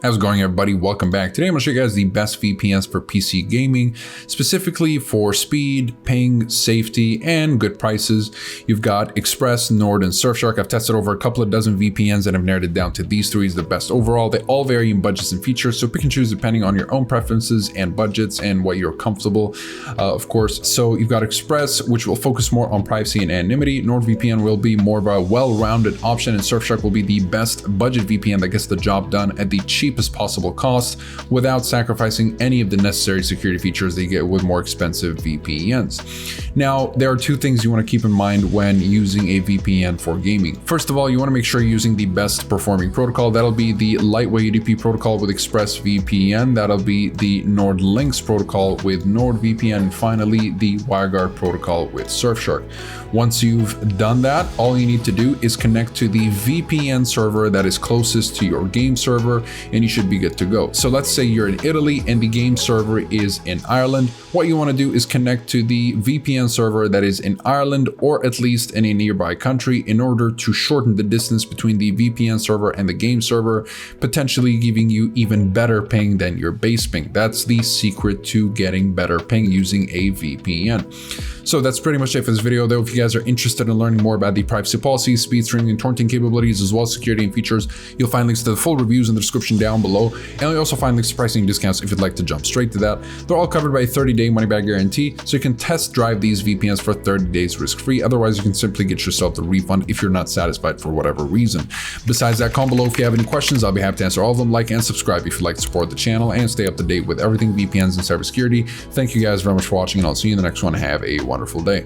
How's it going, everybody? Welcome back. Today I'm going to show you guys the best VPNs for PC gaming, specifically for speed, ping, safety, and good prices. You've got Express, Nord, and Surfshark. I've tested over a couple of dozen VPNs and I've narrowed it down to these three as the best overall. They all vary in budgets and features, so pick and choose depending on your own preferences and budgets and what you're comfortable, of course. So you've got Express, which will focus more on privacy and anonymity. NordVPN will be more of a well-rounded option, and Surfshark will be the best budget VPN that gets the job done at the cheapest possible cost without sacrificing any of the necessary security features that you get with more expensive VPNs. Now, there are two things you want to keep in mind when using a VPN for gaming. First of all, you want to make sure you're using the best performing protocol. That'll be the lightweight UDP protocol with ExpressVPN. That'll be the NordLynx protocol with NordVPN. And finally, the WireGuard protocol with Surfshark. Once you've done that, all you need to do is connect to the VPN server that is closest to your game server, and you should be good to go. So let's say you're in Italy and the game server is in Ireland. What you want to do is connect to the VPN server that is in Ireland, or at least in a nearby country, in order to shorten the distance between the VPN server and the game server, potentially giving you even better ping than your base ping. That's the secret to getting better ping using a VPN. So that's pretty much it for this video, though. If you guys are interested in learning more about the privacy policies, speed streaming, and torrenting capabilities, as well as security and features, you'll find links to the full reviews in the description down below. And you'll also find links to pricing and discounts if you'd like to jump straight to that. They're all covered by a 30-day money-back guarantee, so you can test drive these VPNs for 30 days risk-free. Otherwise, you can simply get yourself the refund if you're not satisfied for whatever reason. Besides that, comment below if you have any questions. I'll be happy to answer all of them. Like and subscribe if you'd like to support the channel and stay up to date with everything VPNs and cybersecurity. Thank you guys very much for watching, and I'll see you in the next one. Have a wonderful day.